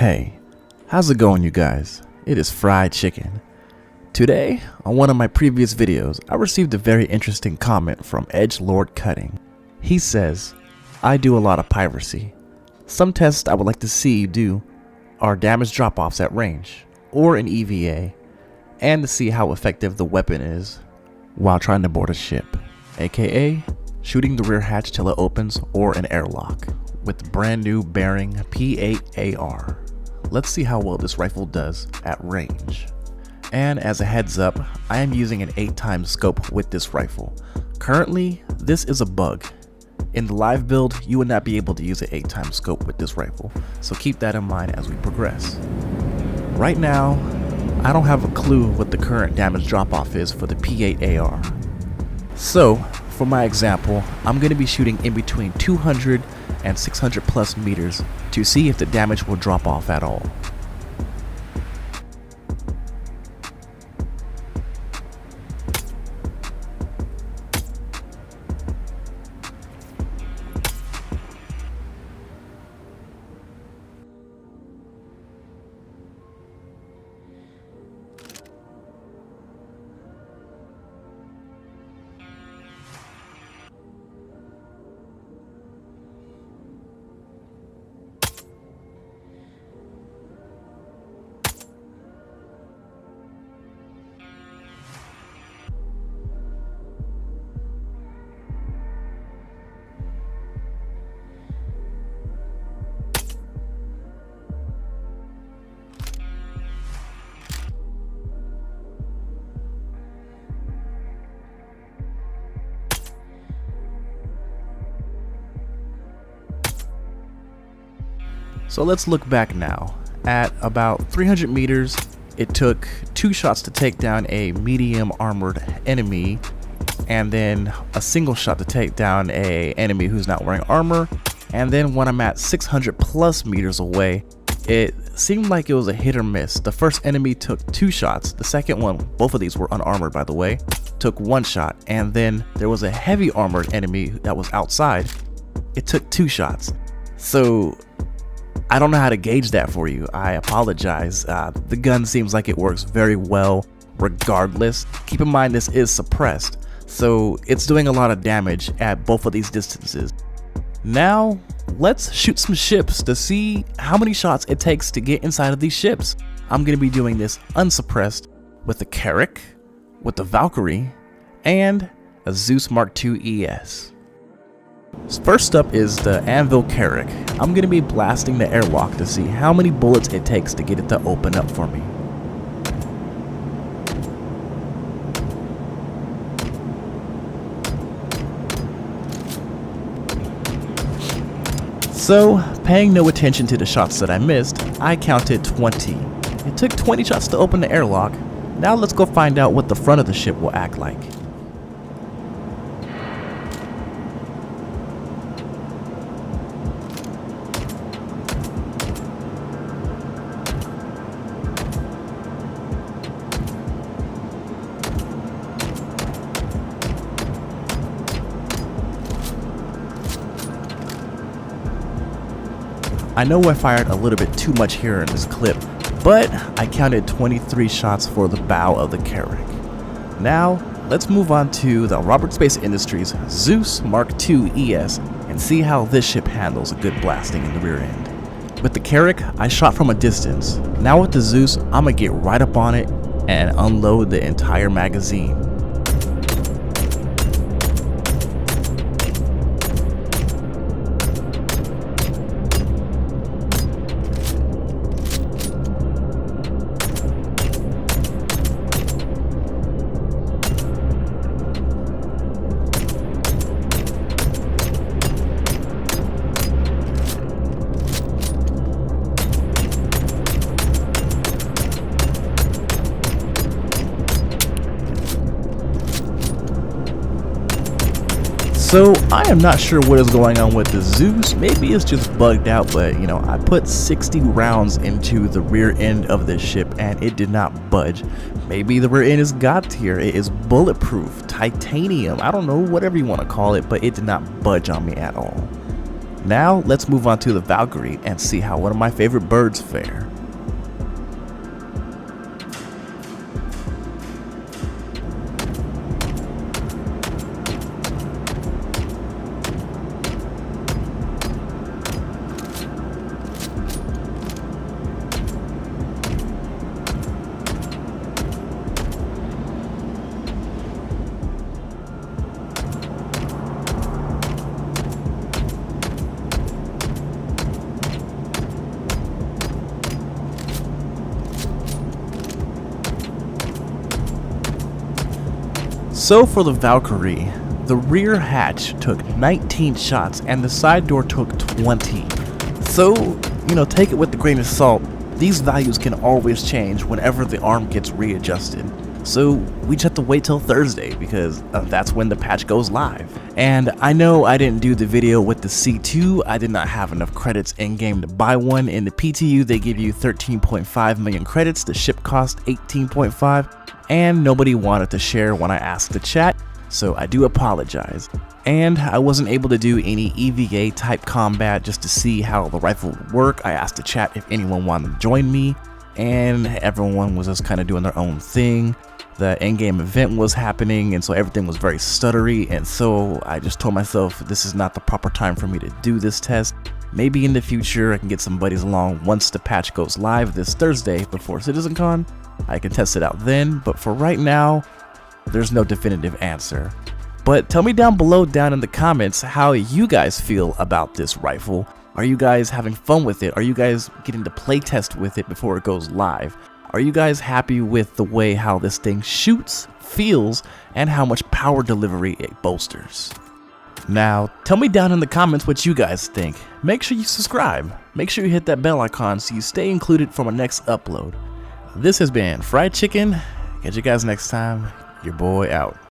Hey, how's it going, you guys? It is fried chicken. Today, on one of my previous videos, I received a very interesting comment from Edgelord Cutting. He says, I do a lot of piracy. Some tests I would like to see you do are damage drop-offs at range, or an EVA, and to see how effective the weapon is while trying to board a ship, aka shooting the rear hatch till it opens, or an airlock, with the brand new bearing P8-AR. Let's see how well this rifle does at range. And as a heads up, I am using an 8x scope with this rifle. Currently, this is a bug. In the live build, you would not be able to use an 8x scope with this rifle, so keep that in mind as we progress. Right now, I don't have a clue what the current damage drop-off is for the P8-AR. So, for my example, I'm going to be shooting in between 200 and 600 plus meters to see if the damage will drop off at all. So let's look back now. At about 300 meters, it took 2 shots to take down a medium armored enemy, and then a single shot to take down a enemy who's not wearing armor. And then when I'm at 600 plus meters away, it seemed like it was a hit or miss. The first enemy took 2 shots. The second one, both of these were unarmored by the way, took 1 shot. And then there was a heavy armored enemy that was outside. It took 2 shots. So I don't know how to gauge that for you. I apologize. The gun seems like it works very well regardless. Keep in mind this is suppressed, so it's doing a lot of damage at both of these distances. Now let's shoot some ships to see how many shots it takes to get inside of these ships. I'm going to be doing this unsuppressed with the Carrack, with the Valkyrie, and a Zeus Mark II ES. First up is the Anvil Carrack. I'm going to be blasting the airlock to see how many bullets it takes to get it to open up for me. So, paying no attention to the shots that I missed, I counted 20. It took 20 shots to open the airlock. Now let's go find out what the front of the ship will act like. I know I fired a little bit too much here in this clip, but I counted 23 shots for the bow of the Carrack. Now, let's move on to the Robert Space Industries Zeus Mark II ES and see how this ship handles a good blasting in the rear end. With the Carrack, I shot from a distance. Now with the Zeus, I'm gonna get right up on it and unload the entire magazine. So I am not sure what is going on with the Zeus. Maybe it's just bugged out, but you know, I put 60 rounds into the rear end of this ship and it did not budge. Maybe the rear end is God tier. It is bulletproof, titanium, I don't know, whatever you want to call it, but it did not budge on me at all. Now let's move on to the Valkyrie and see how one of my favorite birds fare. So for the Valkyrie, the rear hatch took 19 shots and the side door took 20. So, take it with a grain of salt. These values can always change whenever the ARM gets readjusted. So we just have to wait till Thursday because that's when the patch goes live. And I know I didn't do the video with the C2. I did not have enough credits in game to buy one. In the PTU, they give you 13.5 million credits. The ship cost 18.5. And nobody wanted to share when I asked the chat, so I do apologize. And I wasn't able to do any EVA type combat just to see how the rifle would work. I asked the chat if anyone wanted to join me, and everyone was just kind of doing their own thing. The in-game event was happening, and so everything was very stuttery, and so I just told myself this is not the proper time for me to do this test. Maybe in the future I can get some buddies along once the patch goes live this Thursday before CitizenCon. I can test it out then, but for right now, there's no definitive answer. But tell me down below in the comments how you guys feel about this rifle. Are you guys having fun with it? Are you guys getting to play test with it before it goes live? Are you guys happy with the way how this thing shoots, feels, and how much power delivery it bolsters? Now, tell me down in the comments what you guys think. Make sure you subscribe. Make sure you hit that bell icon so you stay included for my next upload. This has been Fried Chicken. Catch you guys next time. Your boy out.